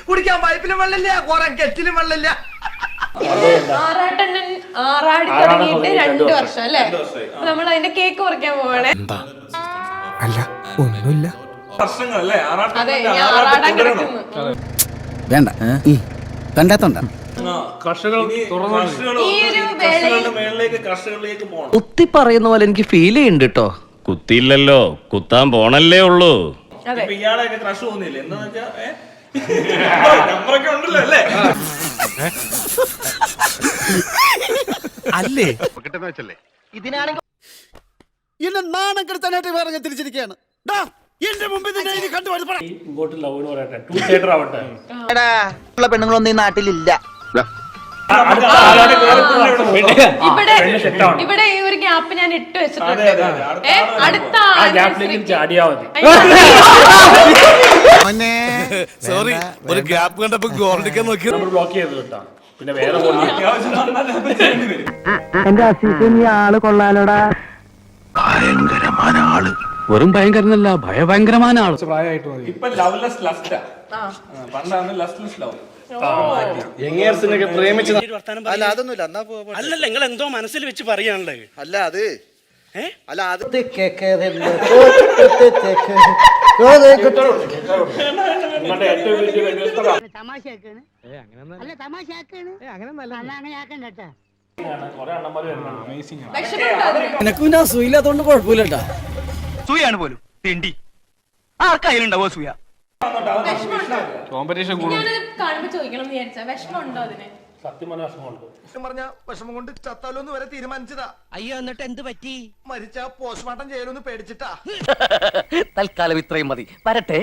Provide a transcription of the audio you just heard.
കുടിക്കാൻ പൈപ്പിലും വെള്ളമില്ല, കുറെ കെറ്റിലും വെള്ളമില്ല. ആറാട്ടണ്ണൻ ആറാടി തുടങ്ങിയിട്ട് 2 വർഷം അല്ലേ? നമ്മൾ അതിന്റെ കേക്ക് മുറിക്കാൻ പോവാണേ. അല്ല ഒന്നുമില്ല. അതെ, ആറാടാൻ കിടക്കുന്നു. വേണ്ട കണ്ടാത്തോണ്ട കുത്തി പറയുന്ന പോലെ എനിക്ക് ഫീൽ ചെയ്യുന്നുണ്ട് കേട്ടോ. കുത്തിയില്ലല്ലോ, കുത്താൻ പോണല്ലേ ഉള്ളൂ. ഇയാളെയൊക്കെ ക്രഷ് തോന്നിയില്ലേ? എന്താ നമ്പറൊക്കെ ഉണ്ടല്ലോ അല്ലേ? അല്ലേ ഇതിനാണെങ്കിൽ എന്നെ നാണം കെടുത്താനായിട്ട് പറഞ്ഞ് തിരിച്ചിരിക്കുകയാണ്. എന്റെ മുമ്പിൽ പെണ്ണുങ്ങളൊന്നും ഈ നാട്ടിലില്ല. ഇവിടെ ഈ ഒരു ഗ്യാപ്പ് ഞാൻ ഇട്ട് വെച്ചിട്ടുണ്ട്. അടുത്ത സോറി, ഒരു ഗ്യാപ്പ് കണ്ടപ്പോ ഗോൾഡിക്കാൻ നോക്കി ബ്ലോക്ക് ചെയ്ത് കിട്ടാം. പിന്നെ വേറെ എന്റെ അസീസ് നീ ആള് കൊള്ളാലോടാ. ഭയങ്കരமான ആള്. വെറും ഭയങ്കരനല്ല, ഭയങ്കരமான ആള്. ഇപ്പൊ ലവ്ലെസ് ലസ്റ്റാ. പണ്ടാണ് ലെസ്ലെസ് ലവ്. അല്ല അതൊന്നുമില്ല. അല്ലല്ല, നിങ്ങൾ എന്തോ മനസ്സിൽ വെച്ച് പറയാനുള്ളത്. അല്ല അത് അല്ല അത് എനക്കും സൂയില്ലാത്തോണ്ട് കുഴപ്പമില്ലട്ടാ. സൂയാണ് പോലും തെണ്ടി ആർക്കായാലുണ്ടാവോ സൂയ? കാണുമ്പോ ചോദിക്കണം എന്ന് വിചാരിച്ചാ വിഷമം ഉണ്ടോ അതിന്? സത്യം പറഞ്ഞ വിഷമമുണ്ട്. പറഞ്ഞ വിഷമം കൊണ്ട് ചത്താലോന്ന് വരെ തീരുമാനിച്ചതാ. അയ്യോ, എന്നിട്ട് എന്ത് പറ്റി? മരിച്ച പോസ്റ്റ്മോർട്ടം ചെയ്യലൊന്ന് പേടിച്ചിട്ടാ. തൽക്കാലം ഇത്രയും മതി. വരട്ടെ.